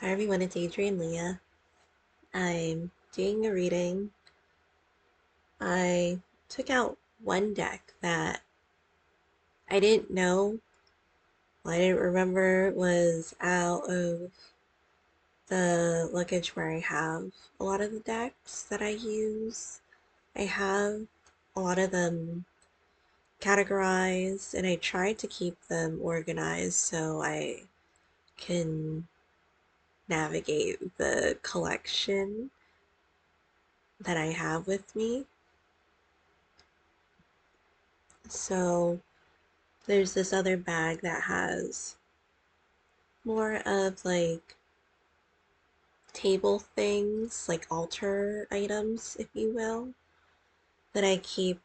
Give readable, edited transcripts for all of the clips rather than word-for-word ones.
Hi everyone, it's Adrian Leah. I'm doing a reading. I took out one deck that I didn't know, I didn't remember was out of the luggage where I have a lot of the decks that I use. I have a lot of them categorized and I tried to keep them organized so I can navigate the collection that I have with me. So there's this other bag that has more of like table things, like altar items, if you will, that I keep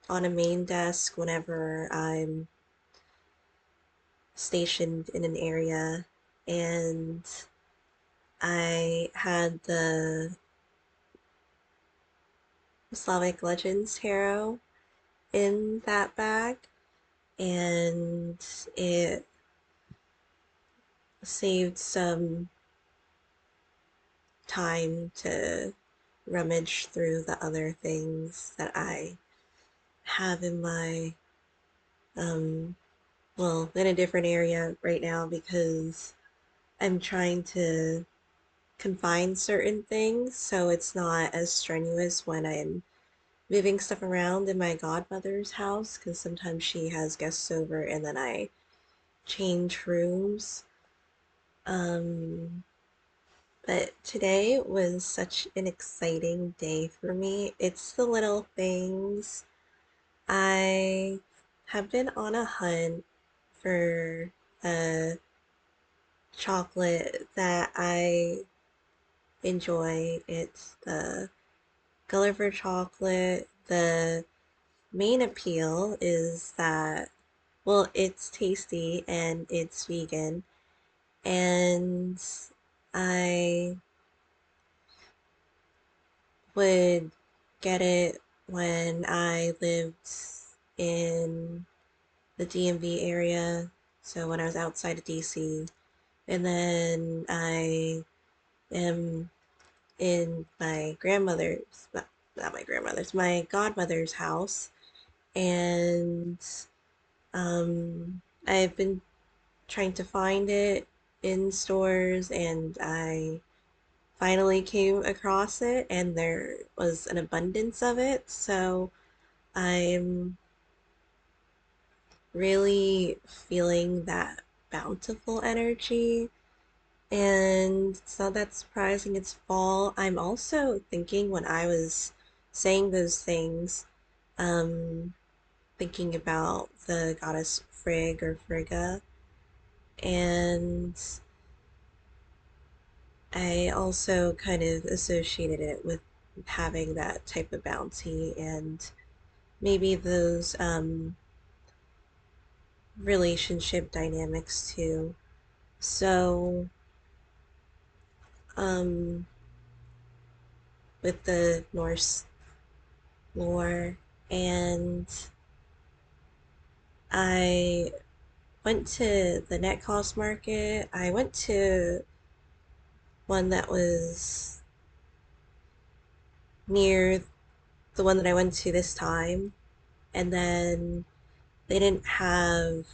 on a main desk whenever I'm stationed in an area. And I had the Slavic Legends Tarot in that bag, and it saved some time to rummage through the other things that I have in my, um, well, in a different area right now because I'm trying to confine certain things so it's not as strenuous when I'm moving stuff around in my godmother's house because sometimes she has guests over and then I change rooms. Um, but today was such an exciting day for me. It's the little things. I have been on a hunt for a chocolate that I enjoy. It's the Gulliver chocolate. The main appeal is that, well, it's tasty and it's vegan. And I would get it when I lived in the DMV area. So when I was outside of DC. And then I am in my grandmother's, not my grandmother's, my godmother's house. And I've been trying to find it in stores and I finally came across it and there was an abundance of it. So I'm really feeling that bountiful energy. And it's not that surprising it's fall. I'm also thinking when I was saying those things, um, thinking about the goddess Frigg or Frigga, and I also kind of associated it with having that type of bounty and maybe those relationship dynamics too. So, um, with the Norse lore, and I went to the net cost market. I went to one that was near the one that I went to this time, and then they didn't have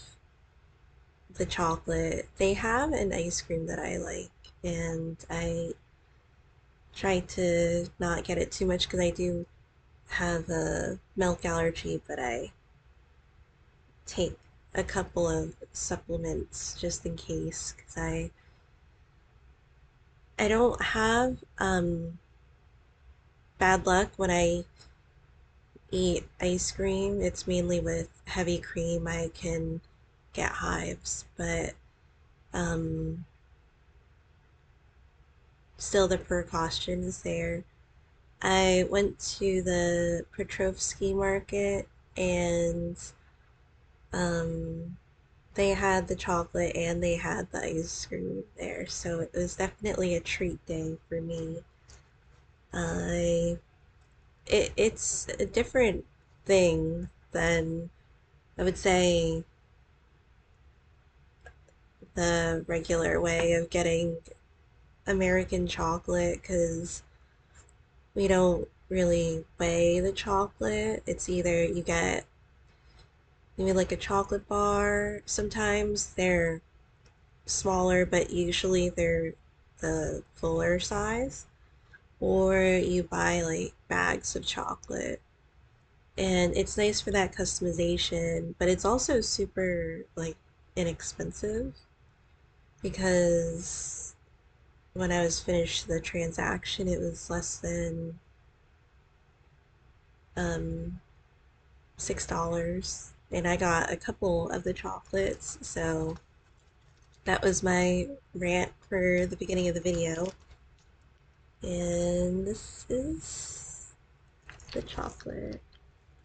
the chocolate. They have an ice cream that I like, and I try to not get it too much because I do have a milk allergy, but I take a couple of supplements just in case because I don't have bad luck when I eat ice cream. It's mainly with heavy cream I can get hives, but um, still the precaution is there. I went to the Petrovsky market and um, they had the chocolate and they had the ice cream there, so it was definitely a treat day for me. I it's a different thing than I would say the regular way of getting American chocolate because we don't really weigh the chocolate. It's either you get maybe like a chocolate bar. Sometimes they're smaller, but usually they're the fuller size. Or you buy like bags of chocolate. And it's nice for that customization, but it's also super like inexpensive because when I was finished the transaction, it was less than um, $6, and I got a couple of the chocolates. So that was my rant for the beginning of the video. And this is the chocolate.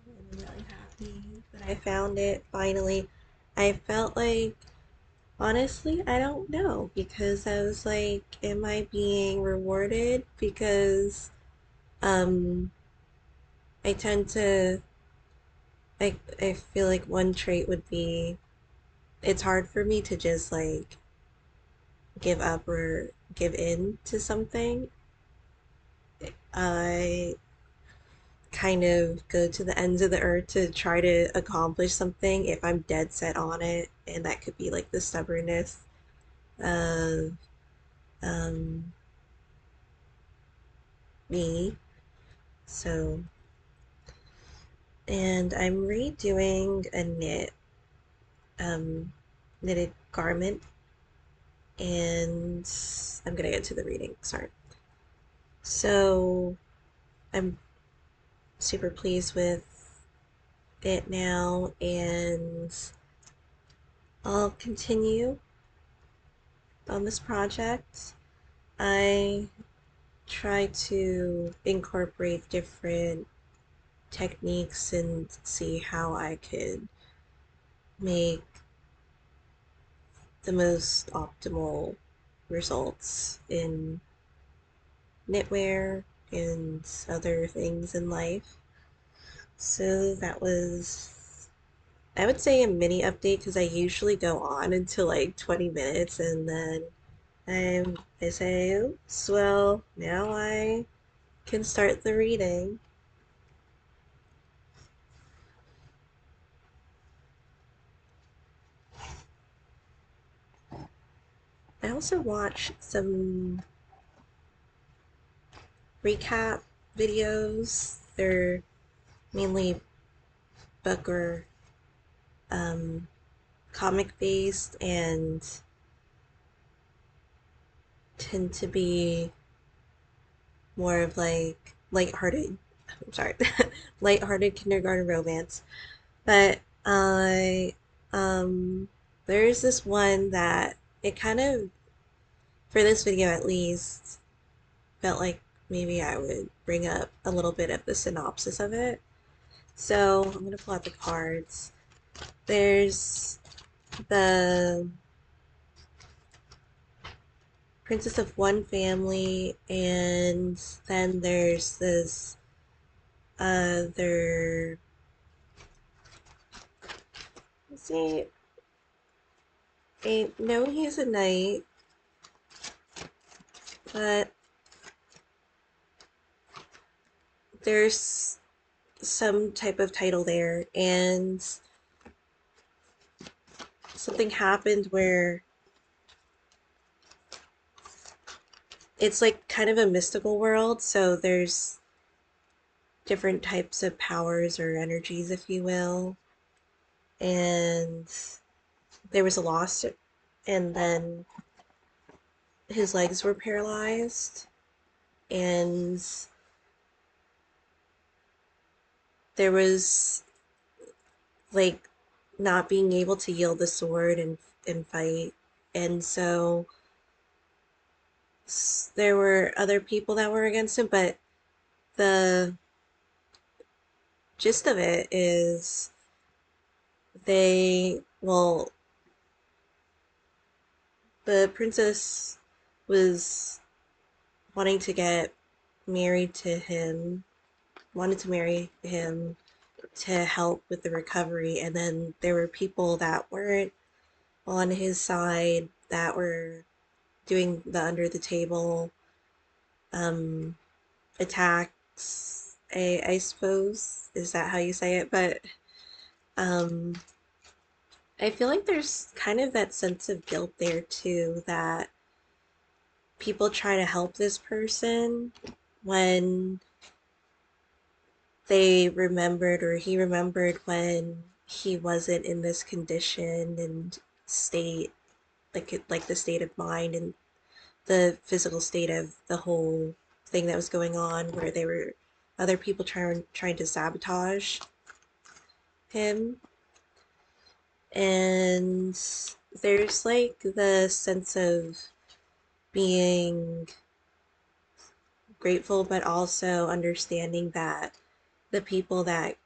I'm really happy that I found it finally. I felt like, honestly, I don't know because I was like, am I being rewarded? Because um, I tend to, I feel like one trait would be it's hard for me to just like give up or give in to something. I kind of go to the ends of the earth to try to accomplish something if I'm dead set on it, and that could be like the stubbornness of um, me. So, and I'm redoing a knitted garment, and I'm gonna get to the reading. Sorry. So, I'm super pleased with it now, and I'll continue on this project. I try to incorporate different techniques and see how I could make the most optimal results in knitwear and other things in life. So that was, I would say, a mini update because I usually go on until like 20 minutes and then I say, oops, well, now I can start the reading. I also watch some recap videos. They're mainly book or um, comic based and tend to be more of like lighthearted. I'm sorry, lighthearted kindergarten romance. But I, there's this one that it kind of, for this video at least, felt like maybe I would bring up a little bit of the synopsis of it. So I'm gonna pull out the cards. There's the princess of one family, and then there's this other. Let's see. No, he's a knight, but there's some type of title there, and something happened where it's like kind of a mystical world, so there's different types of powers or energies, if you will, and there was a loss, and then his legs were paralyzed, and there was like not being able to yield the sword and fight, and so there were other people that were against him, but the gist of it is well, the princess was wanting to get married to him, wanted to marry him to help with the recovery, and then there were people that weren't on his side that were doing the under the table um, attacks. I suppose is that how you say it? But um, I feel like there's kind of that sense of guilt there too that people try to help this person when they remembered or he remembered when he wasn't in this condition and state like the state of mind and the physical state of the whole thing that was going on where they were other people trying to sabotage him. And there's like the sense of being grateful but also understanding that the people that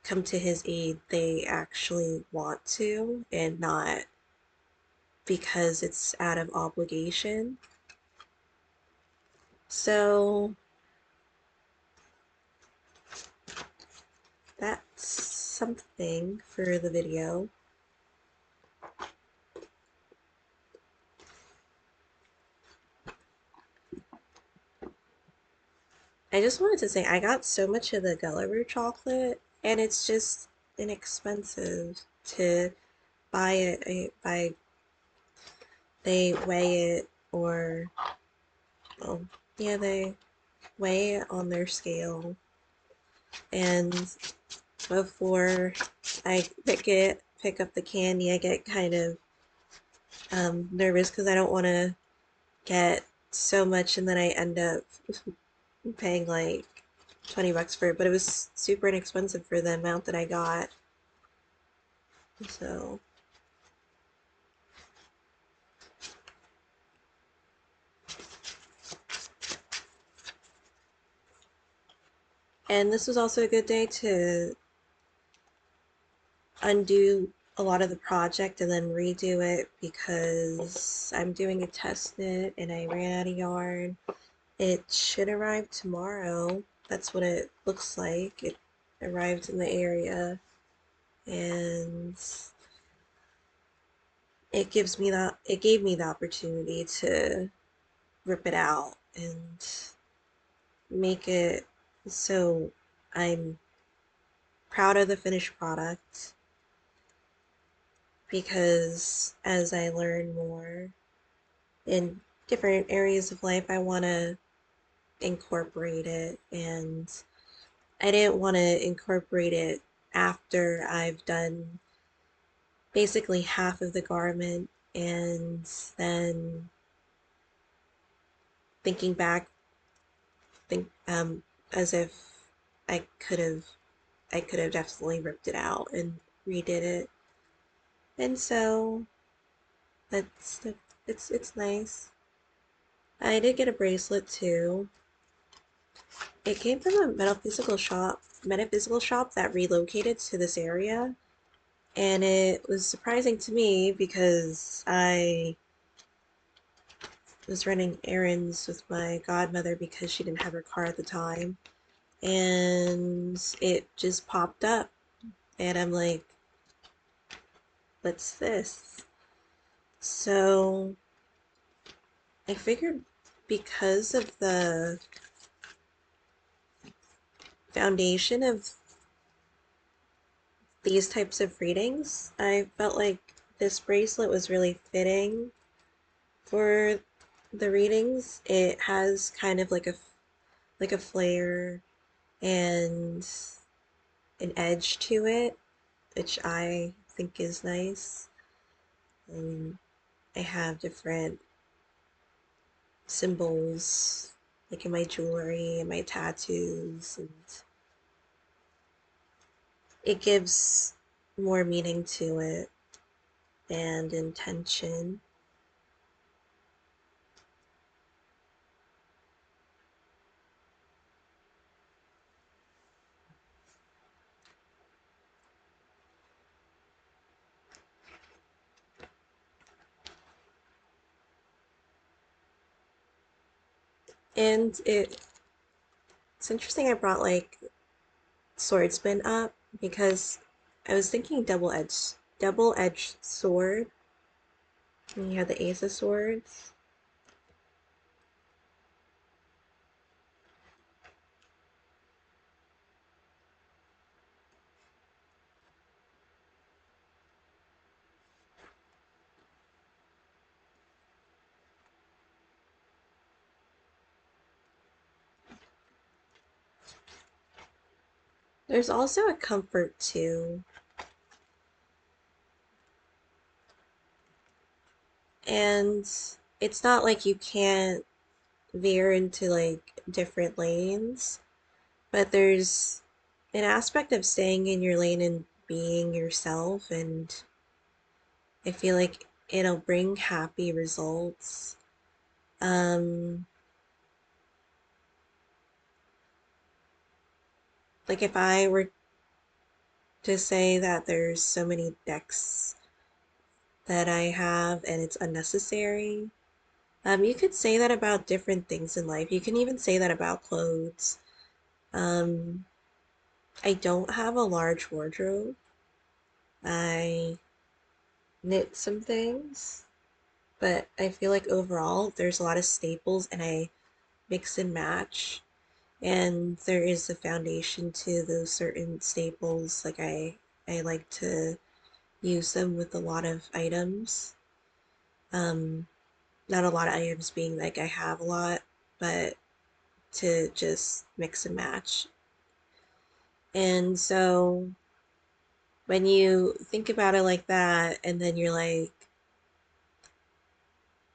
come to his aid they actually want to and not because it's out of obligation. So that's something for the video. I just wanted to say I got so much of the Gulliver chocolate and it's just inexpensive to buy it. They weigh it or well, yeah, they weigh it on their scale. And before I pick up the candy, I get kind of nervous because I don't want to get so much and then I end up paying like 20 bucks for it, but it was super inexpensive for the amount that I got. So, and this was also a good day to undo a lot of the project and then redo it because I'm doing a test knit and I ran out of yarn. It should arrive tomorrow. That's what it looks like. It arrived in the area and it gave me the opportunity to rip it out and make it so I'm proud of the finished product because as I learn more in different areas of life, I want to incorporate it. And I didn't want to incorporate it after I've done basically half of the garment and then thinking back, think as if I could have I could have definitely ripped it out and redid it. And so that's it's nice. I did get a bracelet too. It came from a metaphysical shop that relocated to this area, and it was surprising to me because I was running errands with my godmother because she didn't have her car at the time, and it just popped up, and I'm like, what's this? So I figured because of the foundation of these types of readings, I felt like this bracelet was really fitting for the readings. It has kind of like a flare and an edge to it, which I think is nice. Um, I have different symbols like in my jewelry and my tattoos, and it gives more meaning to it and intention. And it's interesting I brought like swordsman up because I was thinking double-edged sword And you have the Ace of Swords. There's also a comfort too. And it's not like you can't veer into like different lanes, but there's an aspect of staying in your lane and being yourself, and I feel like it'll bring happy results. Um, like if I were to say that there's so many decks that I have and it's unnecessary, you could say that about different things in life. You can even say that about clothes. Um, I don't have a large wardrobe. I knit some things, but I feel like overall there's a lot of staples and I mix and match. And there is a foundation to those certain staples. Like I like to use them with a lot of items. Um, Not a lot of items being like I have a lot, but to just mix and match. And so when you think about it like that, and then you're like,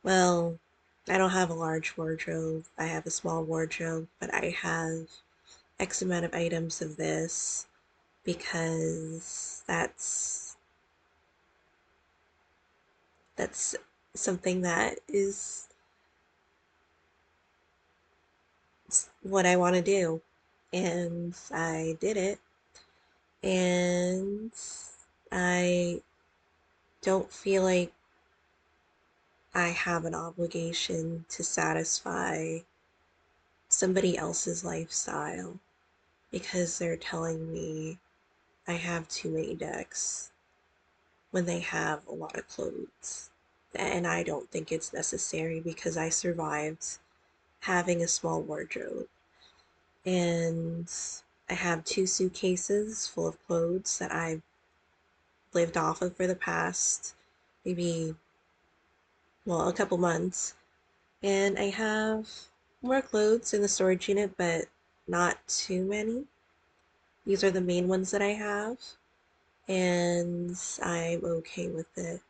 well, I don't have a large wardrobe, I have a small wardrobe, but I have X amount of items of this because that's something that is what I want to do. And I did it. And I don't feel like I have an obligation to satisfy somebody else's lifestyle because they're telling me I have too many decks when they have a lot of clothes. And I don't think it's necessary because I survived having a small wardrobe. And I have two suitcases full of clothes that I've lived off of for the past maybe, well, a couple months. And I have more clothes in the storage unit, but not too many. These are the main ones that I have, and I'm okay with it.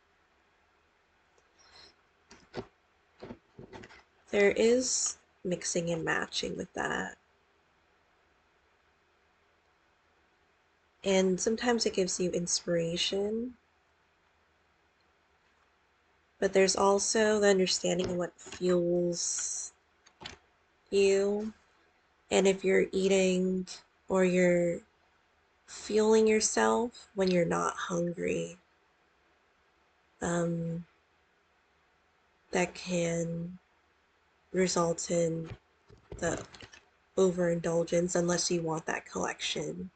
There is mixing and matching with that. And sometimes it gives you inspiration, but there's also the understanding of what fuels you. And if you're eating or you're fueling yourself when you're not hungry, um, that can result in the overindulgence unless you want that collection.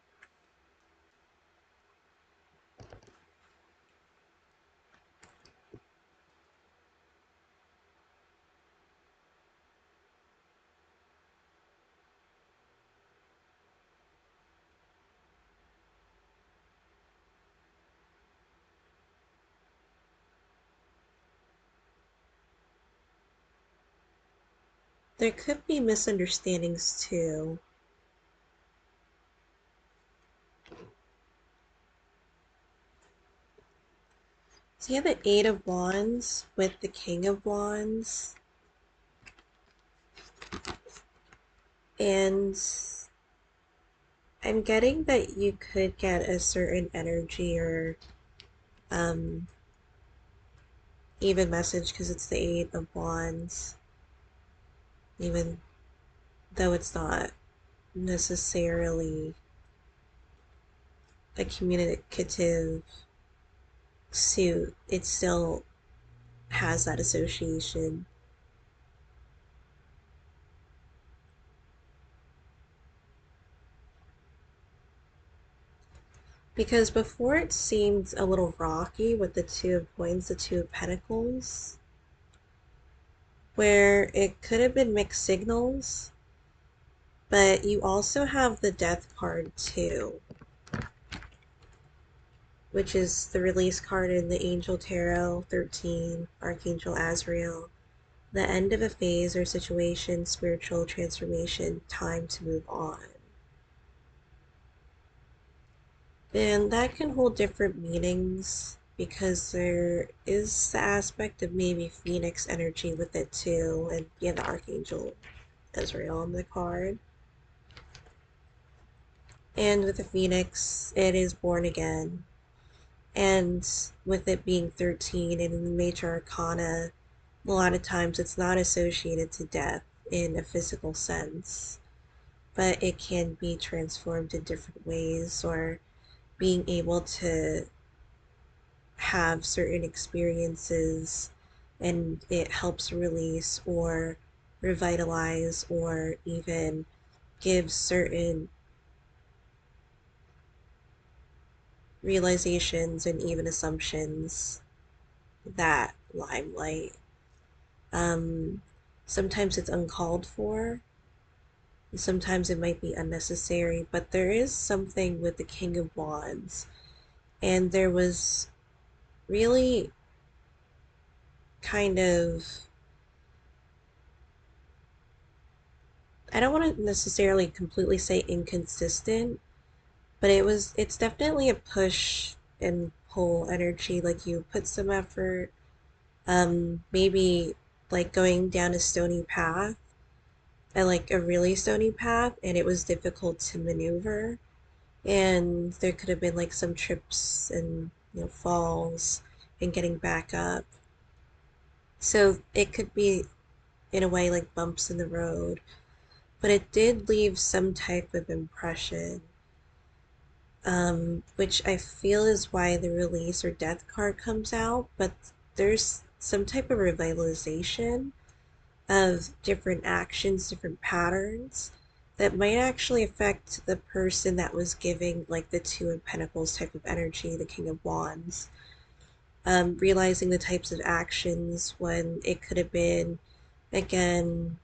There could be misunderstandings too. So you have the Eight of Wands with the King of Wands, and I'm getting that you could get a certain energy or um, even message because it's the Eight of Wands, even though it's not necessarily a communicative suit, it still has that association. Because before it seemed a little rocky with the Two of Coins, the Two of Pentacles, where it could have been mixed signals, but you also have the Death card too, which is the release card in the Angel Tarot 13, Archangel Azrael. The end of a phase or situation, spiritual transformation, time to move on. And that can hold different meanings because there is the aspect of maybe Phoenix energy with it too, and yeah, the Archangel Azrael on the card. And with the Phoenix, it is born again. And with it being 13 and in the major arcana, a lot of times it's not associated to death in a physical sense, but it can be transformed in different ways, or being able to have certain experiences and it helps release or revitalize or even give certain realizations and even assumptions that limelight. Um, Sometimes it's uncalled for, sometimes it might be unnecessary, but there is something with the King of Wands, and there was really kind of, I don't want to necessarily completely say inconsistent, but it's definitely a push and pull energy. Like you put some effort, maybe like going down a stony path, like a really stony path, and it was difficult to maneuver, and there could have been like some trips and falls and getting back up. So it could be in a way like bumps in the road, but it did leave some type of impression, which I feel is why the release or death card comes out. But there's some type of revitalization of different actions, different patterns that might actually affect the person that was giving like the Two of Pentacles type of energy, the King of Wands. Realizing the types of actions when it could have been, again,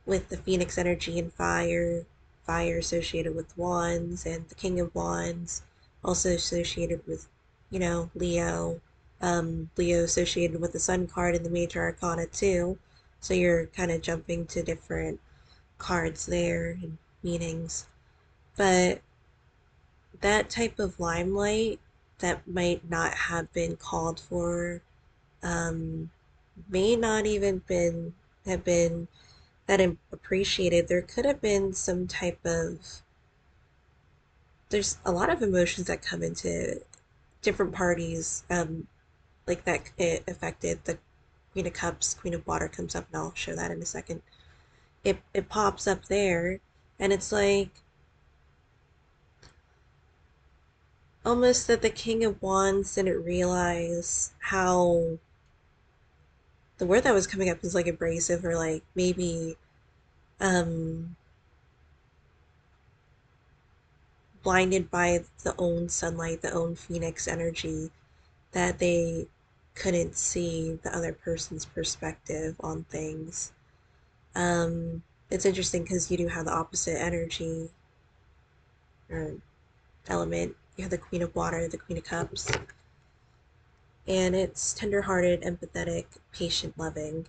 with the Phoenix energy and fire associated with wands, and the King of Wands also associated with, Leo. Leo associated with the Sun card in the Major Arcana too. So you're kind of jumping to different cards there and meanings. But that type of limelight that might not have been called for, um, may not even been have been that appreciated. There could have been some type of, there's a lot of emotions that come into different parties, like that it affected the Queen of Cups. Queen of Water comes up, and I'll show that in a second. It pops up there, and it's like almost that the King of Wands didn't realize how, the word that was coming up is like abrasive, or like maybe um blinded by the own sunlight, the own Phoenix energy, that they couldn't see the other person's perspective on things. It's interesting because you do have the opposite energy or element. You have the Queen of Water, the Queen of Cups, and it's tender-hearted, empathetic, patient, loving.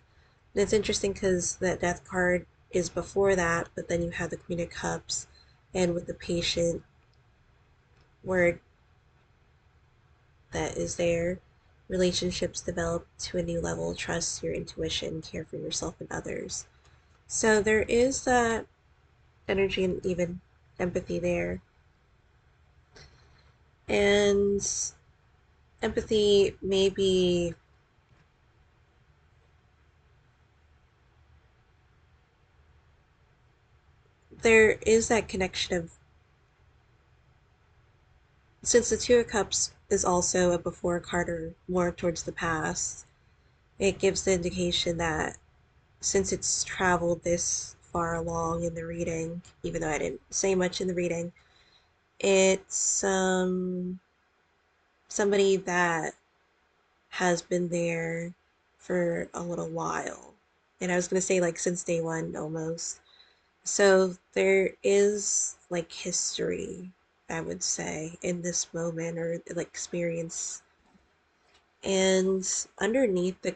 And it's interesting because that Death card is before that, but then you have the Queen of Cups, and with the patient word that is there, relationships develop to a new level, trust your intuition, care for yourself and others. So there is that energy and even empathy there. And empathy maybe, there is that connection of, since the Two of Cups is also a before card or more towards the past, it gives the indication that since it's traveled this far along in the reading, even though I didn't say much in the reading, It's somebody that has been there for a little while. And I was going to say, like, since day one almost. So there is like history, I would say, in this moment or like experience. And underneath the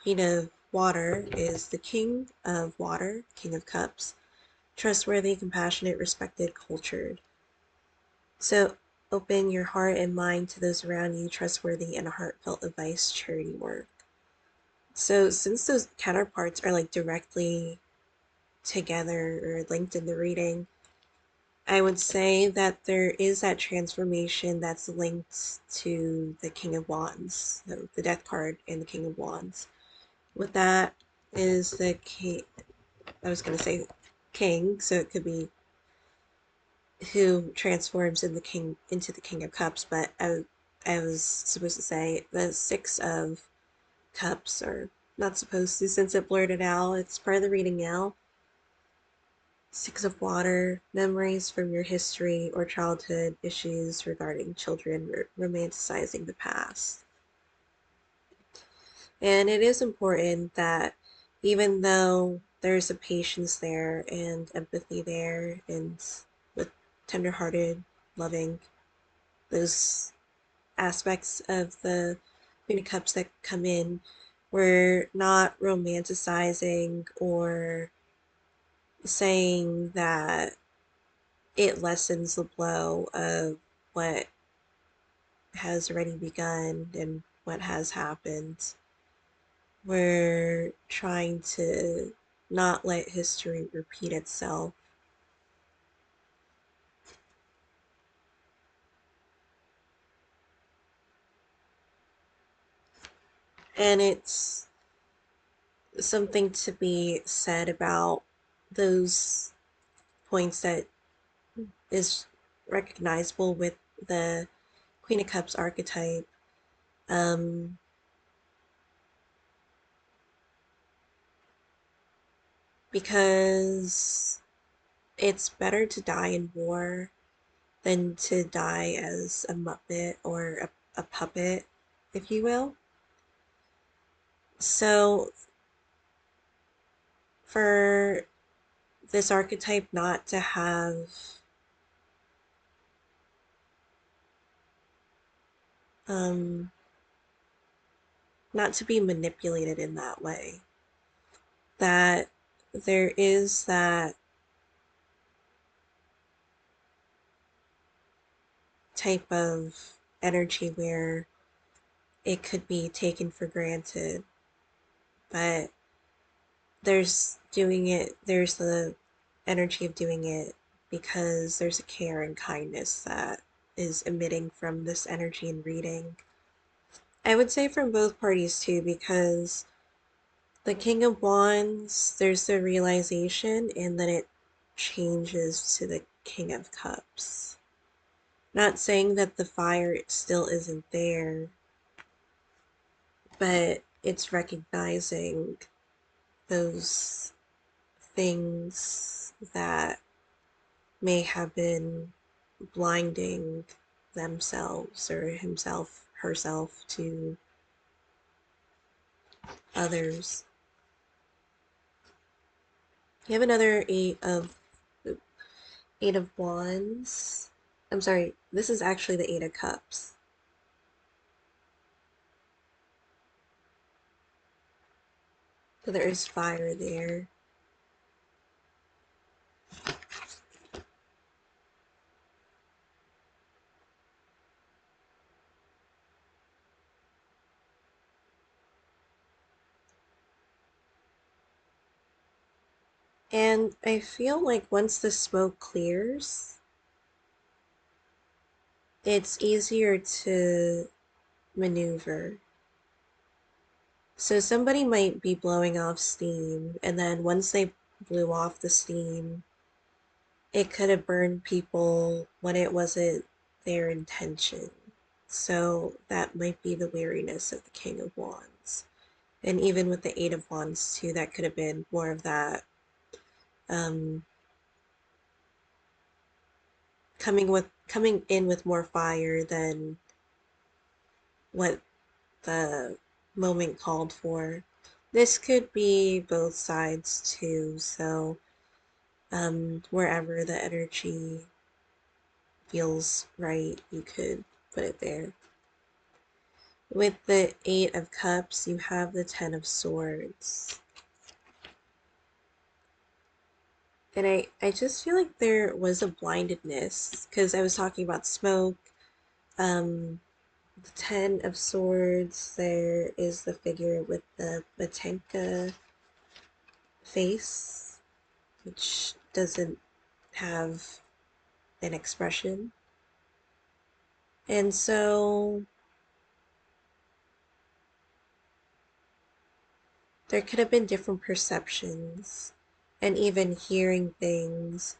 Queen of Water is the King of Water, King of Cups, trustworthy, compassionate, respected, cultured. So open your heart and mind to those around you, trustworthy and heartfelt advice, charity work. So since those counterparts are like directly together or linked in the reading, I would say that there is that transformation that's linked to the King of Wands, the Death card and the King of Wands. With that is the King, I was going to say King, so it could be who transforms in the King into the King of Cups, but I was supposed to say the Six of Cups, or not supposed to since it blurted out. It's part of the reading now. Six of Water, memories from your history or childhood, issues regarding children, romanticizing the past. And it is important that even though there's a patience there and empathy there and with tenderhearted, loving, those aspects of the Queen of Cups that come in, we're not romanticizing or saying that it lessens the blow of what has already begun and what has happened. We're trying to not let history repeat itself. And it's something to be said about those points that is recognizable with the Queen of Cups archetype. Um, because it's better to die in war than to die as a muppet or a puppet, if you will. So, for this archetype not to have um, not to be manipulated in that way, that there is that type of energy where it could be taken for granted, but there's the energy of doing it because there's a care and kindness that is emitting from this energy and reading. I would say from both parties too, because the King of Wands, there's the realization, and then it changes to the King of Cups. Not saying that the fire still isn't there, but it's recognizing those things that may have been blinding themselves or himself, herself to others. You have another eight of wands. I'm sorry, this is actually the Eight of Cups. So there is fire there. And I feel like once the smoke clears, it's easier to maneuver. So somebody might be blowing off steam, and then once they blew off the steam, it could have burned people when it wasn't their intention. So that might be the wariness of the King of Wands. And even with the Eight of Wands, too, that could have been more of that um, coming with coming in with more fire than what the moment called for. This could be both sides too, so wherever the energy feels right, you could put it there. With the Eight of Cups, you have the Ten of Swords. And I just feel like there was a blindedness because I was talking about smoke. The Ten of Swords, there is the figure with the Matenka face, which doesn't have an expression. And so there could have been different perceptions and even hearing things.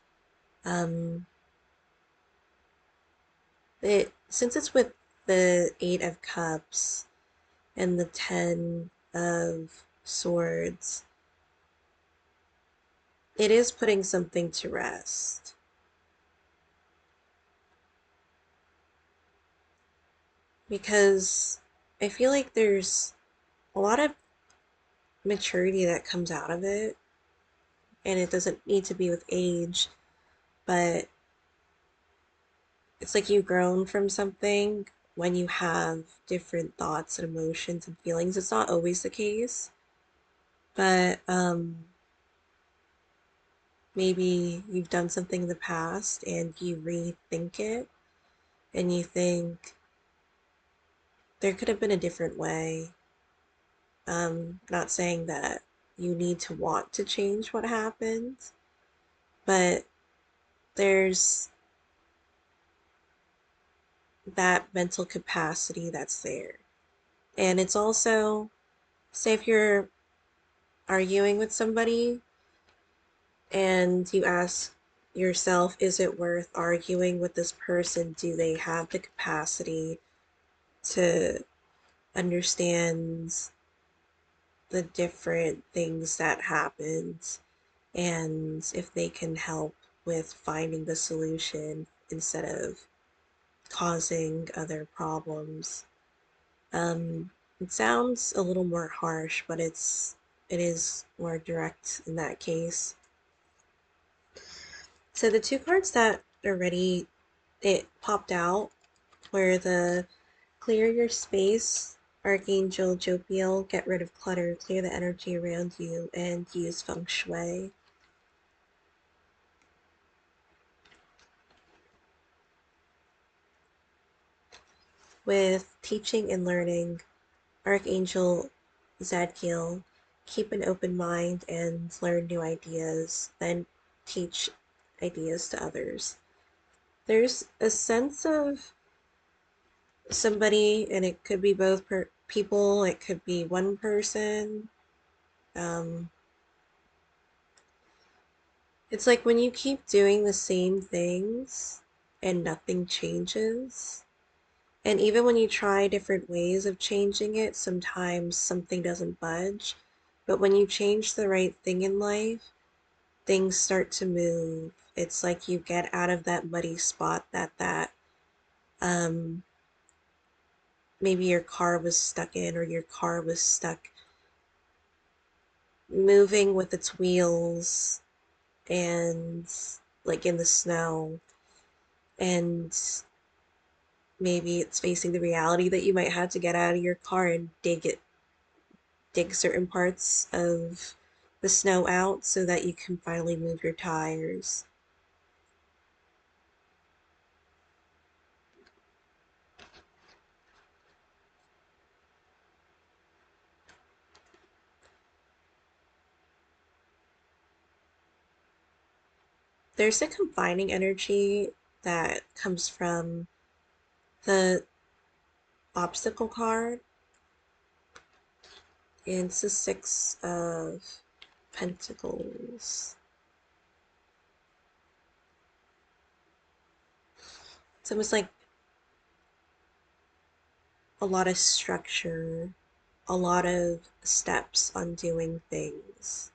Um, since it's with the Eight of Cups and the Ten of Swords, it is putting something to rest. Because I feel like there's a lot of maturity that comes out of it, and it doesn't need to be with age, but it's like you've grown from something when you have different thoughts and emotions and feelings. It's not always the case, but maybe you've done something in the past and you rethink it and you think there could have been a different way. Not saying that you need to want to change what happened, but there's that mental capacity that's there. And it's also, say if you're arguing with somebody and you ask yourself, is it worth arguing with this person? Do they have the capacity to understand the different things that happened and if they can help with finding the solution instead of causing other problems? It sounds a little more harsh, but it is more direct in that case. So the two cards that already it popped out were the Clear Your Space, Archangel Jopiel, Get Rid of Clutter, Clear the Energy Around You, and Use Feng Shui. With Teaching and Learning, Archangel Zadkiel, keep an open mind and learn new ideas, then teach ideas to others. There's a sense of somebody, and it could be both people, it could be one person. Um, it's like when you keep doing the same things and nothing changes. And even when you try different ways of changing it, sometimes something doesn't budge. But when you change the right thing in life, things start to move. It's like you get out of that muddy spot that um, maybe your car was stuck in, or your car was stuck moving with its wheels and like in the snow. And maybe it's facing the reality that you might have to get out of your car and dig certain parts of the snow out so that you can finally move your tires. There's a confining energy that comes from the obstacle card, and it's the Six of Pentacles. It's almost like a lot of structure, a lot of steps on doing things.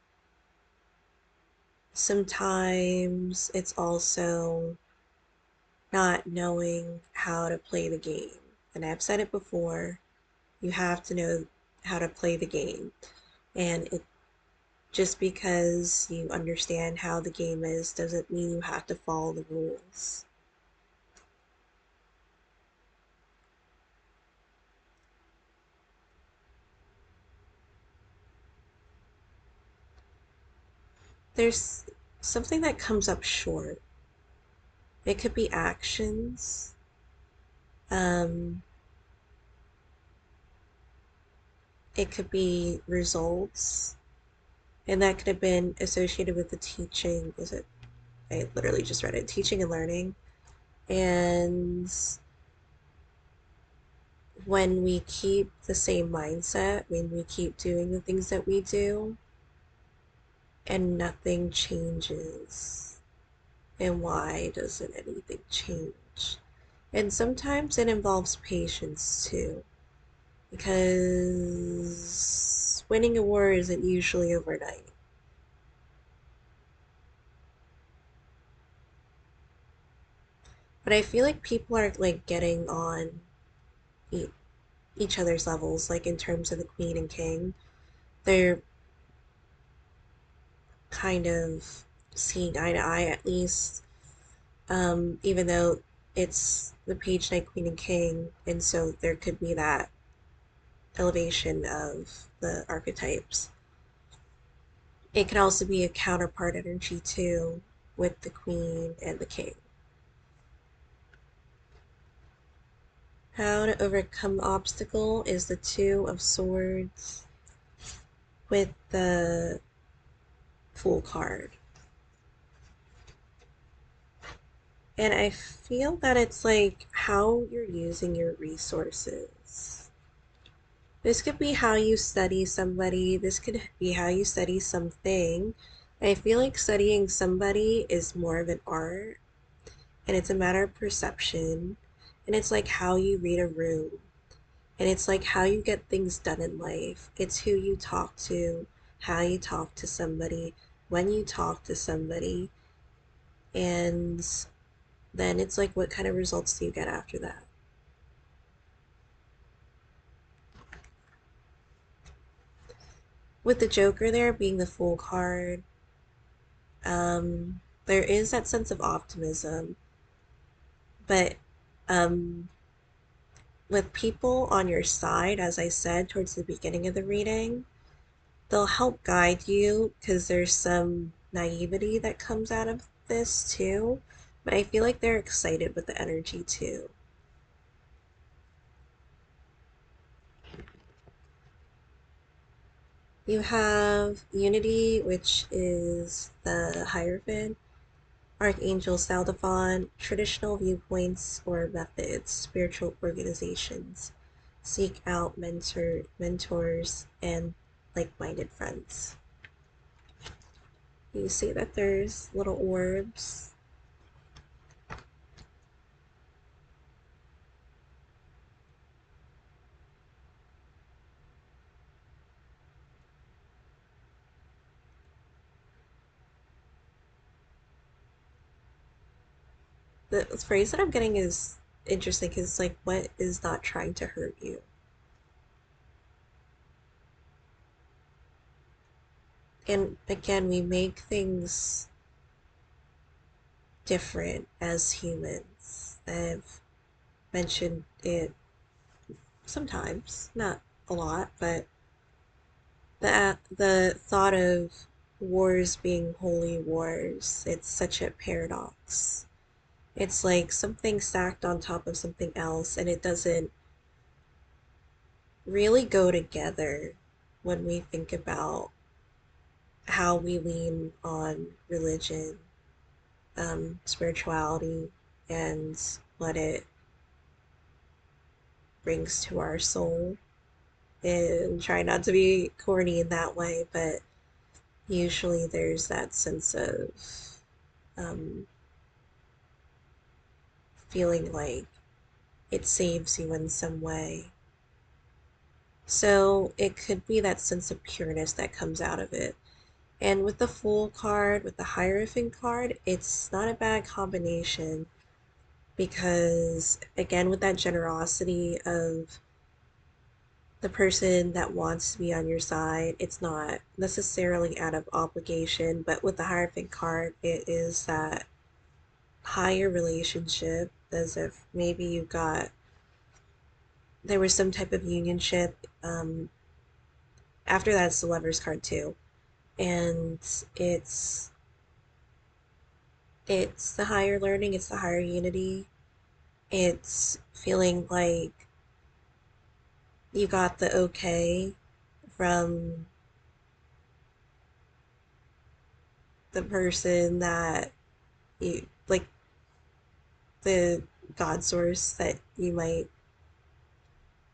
Sometimes it's also not knowing how to play the game. And I've said it before, you have to know how to play the game. And it just because you understand how the game is doesn't mean you have to follow the rules. There's something that comes up short. It could be actions. Um, it could be results. And that could have been associated with the teaching. Is it? I literally just read it. Teaching and learning. And when we keep the same mindset, when we keep doing the things that we do, and nothing changes, and why doesn't anything change? And sometimes it involves patience too, because winning a war isn't usually overnight. But I feel like people are like getting on e- each other's levels, like in terms of the queen and king. They're kind of seeing eye to eye at least, even though it's the page knight, queen, and king, and so there could be that elevation of the archetypes. It could also be a counterpart energy too with the queen and the king. How to overcome obstacle is the two of swords with the fool card. And I feel that it's like how you're using your resources. This could be how you study somebody, this could be how you study something. I feel like studying somebody is more of an art, and it's a matter of perception, and it's like how you read a room, and it's like how you get things done in life. It's who you talk to, how you talk to somebody, when you talk to somebody, and then it's like what kind of results do you get after that? With the Joker there being the Fool card, there is that sense of optimism, but um, with people on your side, as I said towards the beginning of the reading, they'll help guide you because there's some naivety that comes out of this too. But I feel like they're excited with the energy too. You have Unity, which is the Hierophant, Archangel Saldaphon, traditional viewpoints or methods, spiritual organizations. Seek out mentors and like-minded friends. You see that there's little orbs. The phrase that I'm getting is interesting because it's like, what is not trying to hurt you? And again, we make things different as humans. I've mentioned it sometimes, not a lot, but the thought of wars being holy wars, it's such a paradox. It's like something stacked on top of something else, and it doesn't really go together when we think about how we lean on religion, spirituality, and what it brings to our soul. And try not to be corny in that way, but usually there's that sense of um, feeling like it saves you in some way. So it could be that sense of pureness that comes out of it. And with the Fool card, with the Hierophant card, it's not a bad combination. because again, with that generosity of the person that wants to be on your side, it's not necessarily out of obligation, but with the Hierophant card, it is that higher relationship, as if maybe you got there was some type of unionship. After that, it's the Lover's card too, and it's it's the higher learning, it's the higher unity, it's feeling like you got the okay from the person that you like, the God source that you might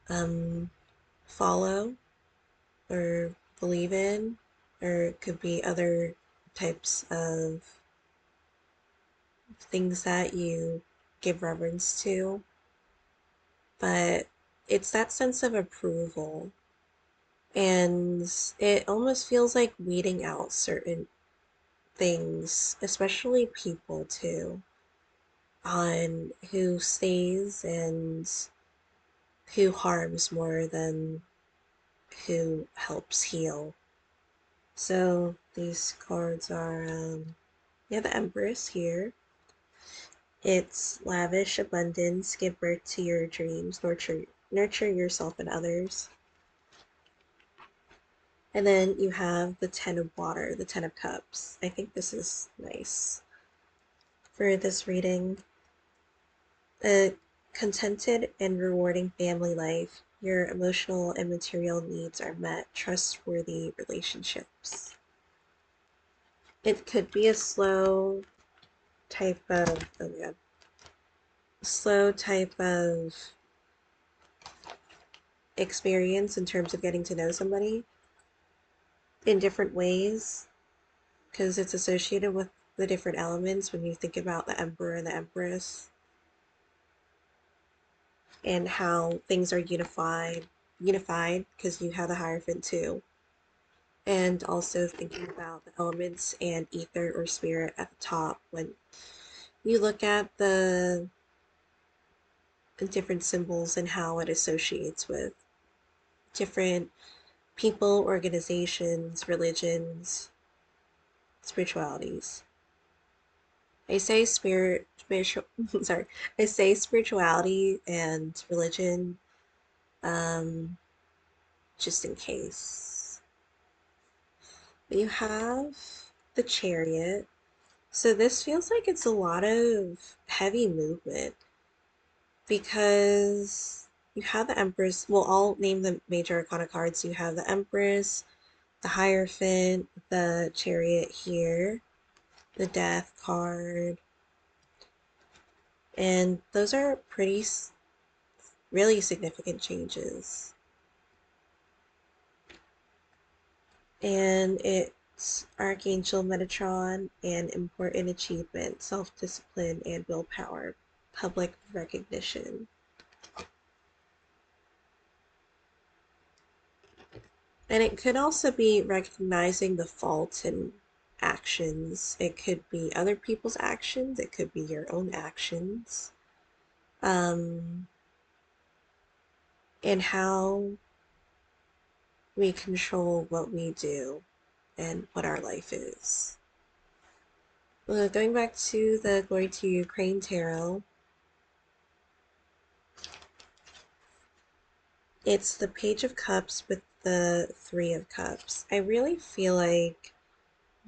um, follow or believe in, or it could be other types of things that you give reverence to. But it's that sense of approval, and it almost feels like weeding out certain things, especially people too, on who stays and who harms more than who helps heal. So these cards are, yeah, the Empress here. It's lavish abundance, give birth to your dreams, nurture yourself and others. And then you have the Ten of Water, the Ten of Cups. I think this is nice for this reading. A contented and rewarding family life. Your emotional and material needs are met. Trustworthy relationships. It could be a slow type of, oh yeah, slow type of experience in terms of getting to know somebody in different ways, because it's associated with the different elements when you think about the Emperor and the Empress and how things are unified because you have the Hierophant too. And also thinking about the elements and ether or spirit at the top when you look at the different symbols and how it associates with different people, organizations, religions, spiritualities. I say spiritual, sorry, I say spirituality and religion, um, just in case. But you have the Chariot. So this feels like it's a lot of heavy movement because you have the Empress. Well, I'll name the major arcana cards. You have the Empress, the Hierophant, the Chariot here, the Death card, and those are pretty, really significant changes. And it's Archangel Metatron and important achievement, self discipline, and willpower, public recognition. And it could also be recognizing the fault in actions. It could be other people's actions, it could be your own actions. Um, and how we control what we do and what our life is. Going back to the Glory to Ukraine tarot, it's the Page of Cups with the Three of Cups. I really feel like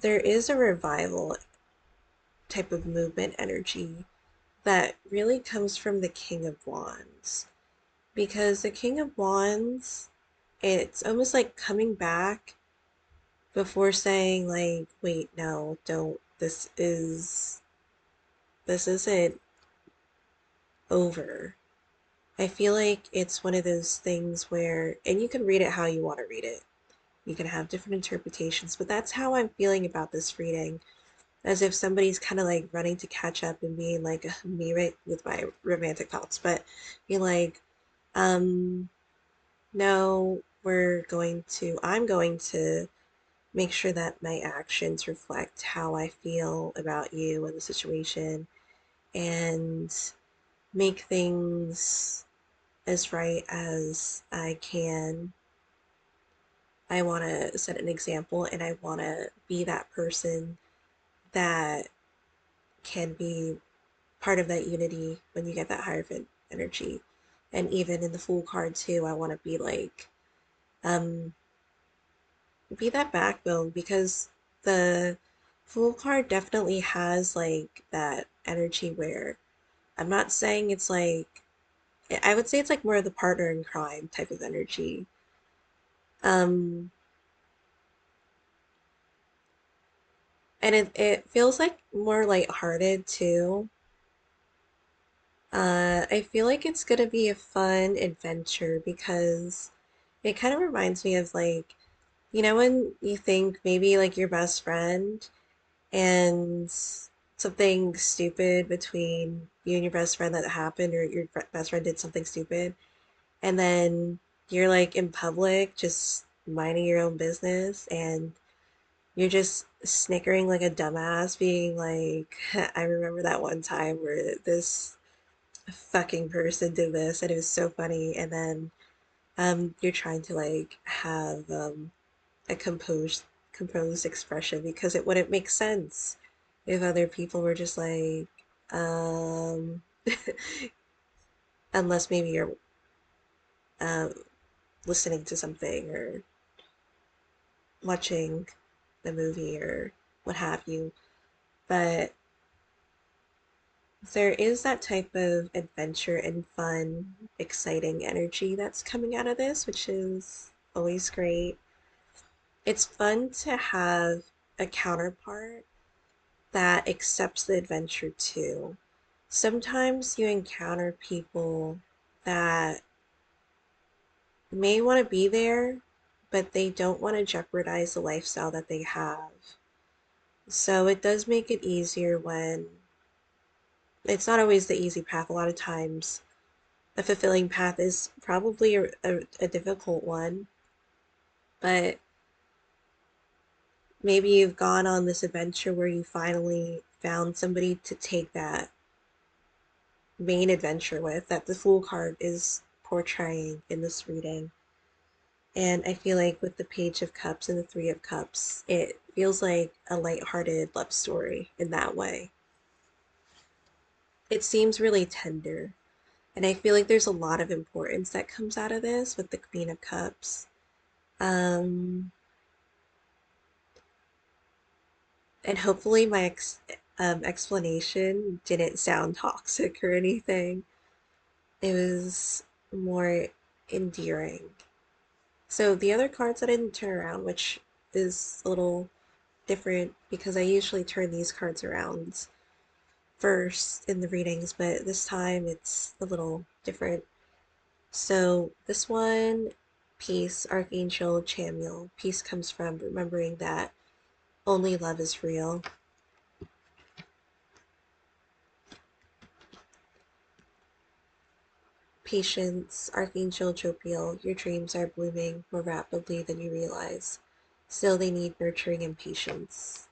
there is a revival type of movement energy that really comes from the King of Wands. Because the King of Wands, it's almost like coming back before saying like, wait, no, don't, this isn't over. I feel like it's one of those things where, and you can read it how you want to read it. You can have different interpretations, but that's how I'm feeling about this reading. As if somebody's kind of like running to catch up and being like me right with my romantic thoughts, but be like, um, no, I'm going to make sure that my actions reflect how I feel about you and the situation. And make things as right as I can. I want to set an example and I want to be that person that can be part of that unity when you get that Hierophant energy. And even in the Fool card too, I want to um be that backbone because the Fool card definitely has like that energy where I'm not saying it's like I would say it's like more of the partner in crime type of energy. Um and it feels like more lighthearted too. I feel like it's gonna be a fun adventure because it kind of reminds me of like, you know, when you think maybe like your best friend and something stupid between you and your best friend that happened, or your best friend did something stupid, and then you're like in public just minding your own business and you're just snickering like a dumbass, being like, I remember that one time where this fucking person did this and it was so funny. And then you're trying to like have a composed expression because it wouldn't make sense if other people were just like um unless maybe you're um listening to something or watching the movie or what have you. But there is that type of adventure and fun, exciting energy that's coming out of this, which is always great. It's fun to have a counterpart that accepts the adventure too. Sometimes you encounter people that may want to be there, but they don't want to jeopardize the lifestyle that they have. So it does make it easier when it's not always the easy path. A lot of times, a fulfilling path is probably a difficult one, but maybe you've gone on this adventure where you finally found somebody to take that main adventure with that the Fool card is portraying in this reading. And I feel like with the Page of Cups and the Three of Cups, it feels like a lighthearted love story in that way. It seems really tender. And I feel like there's a lot of importance that comes out of this with the Queen of Cups. Um, and hopefully my explanation didn't sound toxic or anything. It was more endearing. So the other cards that I didn't turn around, which is a little different because I usually turn these cards around first in the readings, but this time it's a little different. So this one, Peace, Archangel Chamuel. Peace comes from remembering that only love is real. Patience, Archangel Jopiel. Your dreams are blooming more rapidly than you realize. Still, they need nurturing and patience.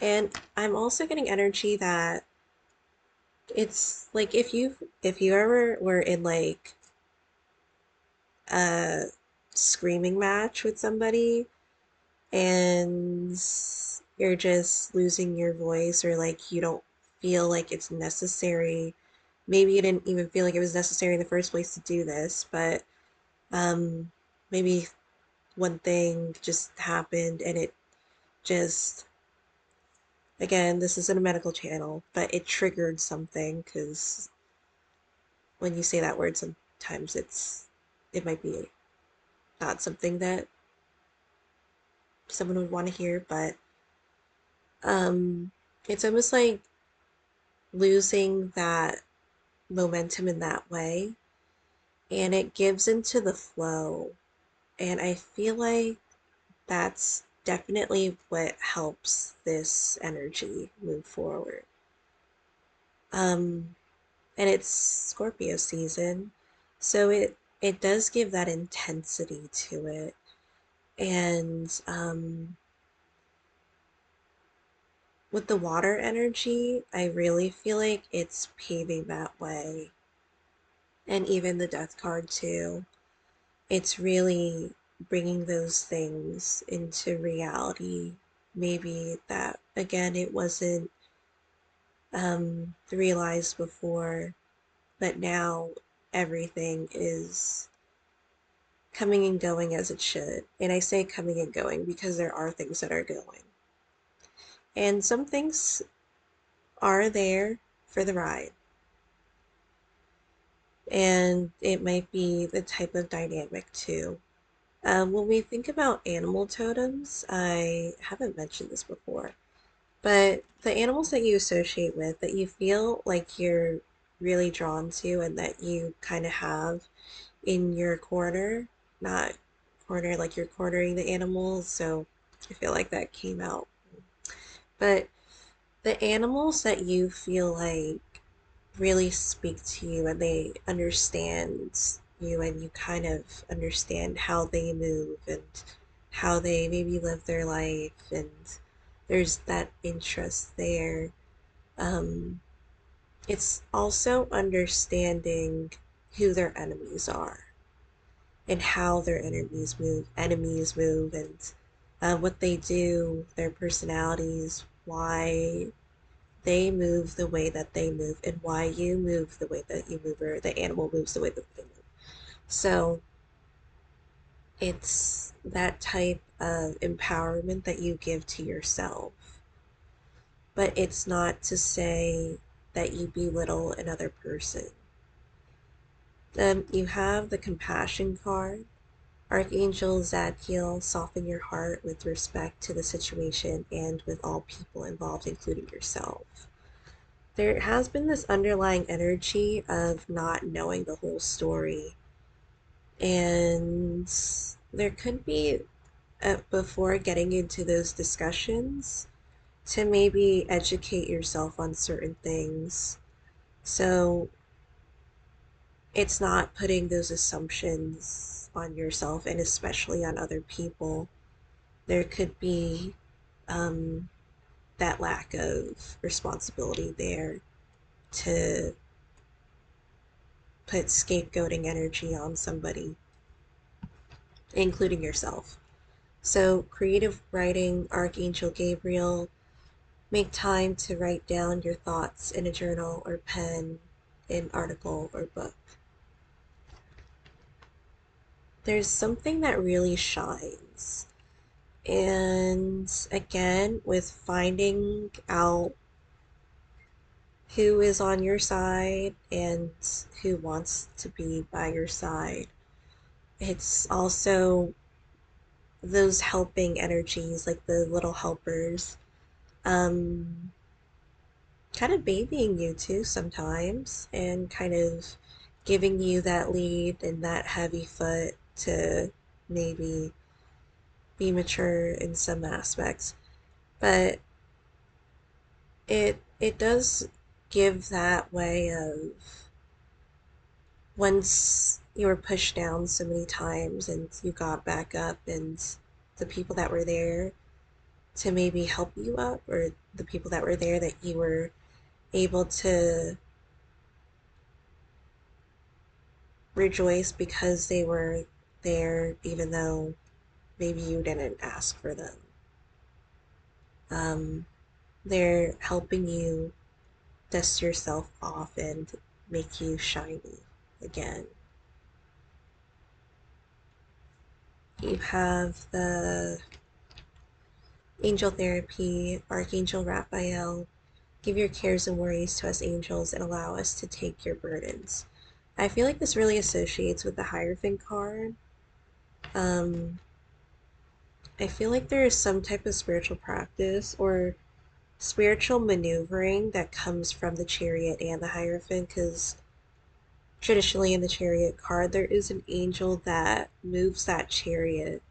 And I'm also getting energy that it's like if you ever were in like a screaming match with somebody and you're just losing your voice or like you don't feel like it's necessary. Maybe you didn't even feel like it was necessary in the first place to do this, but um maybe one thing just happened and it just, again, this isn't a medical channel, but it triggered something because when you say that word sometimes it might be not something that someone would want to hear, but um it's almost like losing that momentum in that way and it gives into the flow, and I feel like that's definitely what helps this energy move forward. um and it's Scorpio season, so it does give that intensity to it. And with the water energy, I really feel like it's paving that way. And even the death card, too. It's really bringing those things into reality. Maybe that, again, it wasn't realized before, but now everything is coming and going as it should. And I say coming and going because there are things that are going. And some things are there for the ride. And it might be the type of dynamic too. When we think about animal totems, I haven't mentioned this before, but the animals that you associate with that you feel like you're really drawn to and that you kind of have in your corner, not corner like you're cornering the animals, so I feel like that came out. But the animals that you feel like really speak to you and they understand you and you kind of understand how they move and how they maybe live their life and there's that interest there. Um, it's also understanding who their enemies are and how their enemies move and what they do, their personalities, why they move the way that they move, and why you move the way that you move, or the animal moves the way that they move. So it's that type of empowerment that you give to yourself. But it's not to say that you belittle another person. You have the compassion card. Archangel Zadkiel, soften your heart with respect to the situation and with all people involved, including yourself. There has been this underlying energy of not knowing the whole story. And there could be, before getting into those discussions, to maybe educate yourself on certain things. So it's not putting those assumptions on yourself and especially on other people. There could be um, that lack of responsibility there to put scapegoating energy on somebody, including yourself. So, creative writing, Archangel Gabriel, make time to write down your thoughts in a journal or pen, an article or book. There's something that really shines. And again, with finding out who is on your side and who wants to be by your side, it's also those helping energies, like the little helpers, um, kind of babying you too sometimes and kind of giving you that lead and that heavy foot to maybe be mature in some aspects. But it does give that way of once you were pushed down so many times and you got back up and the people that were there to maybe help you up or the people that were there that you were able to rejoice because they were there even though maybe you didn't ask for them. Um, they're helping you dust yourself off and make you shiny again. You have the angel therapy, Archangel Raphael. Give your cares and worries to us angels and allow us to take your burdens. I feel like this really associates with the Hierophant card. Um, I feel like there is some type of spiritual practice or spiritual maneuvering that comes from the Chariot and the Hierophant because traditionally in the Chariot card there is an angel that moves that chariot,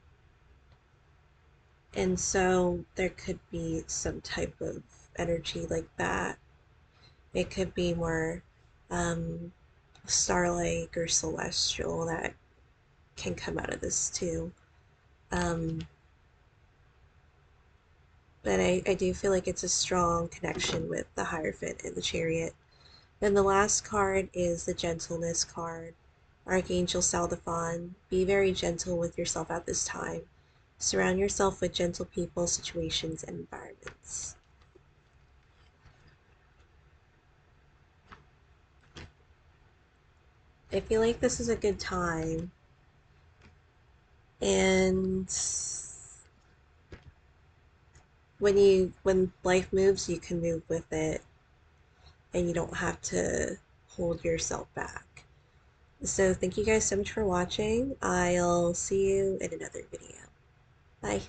and so there could be some type of energy like that. It could be more um, star-like or celestial that can come out of this too. Um, but I do feel like it's a strong connection with the Hierophant and the Chariot. Then the last card is the Gentleness card. Archangel Saldaphon, be very gentle with yourself at this time. Surround yourself with gentle people, situations, and environments. I feel like this is a good time. And when life moves, you can move with it and you don't have to hold yourself back. So thank you guys so much for watching. I'll see you in another video. Bye.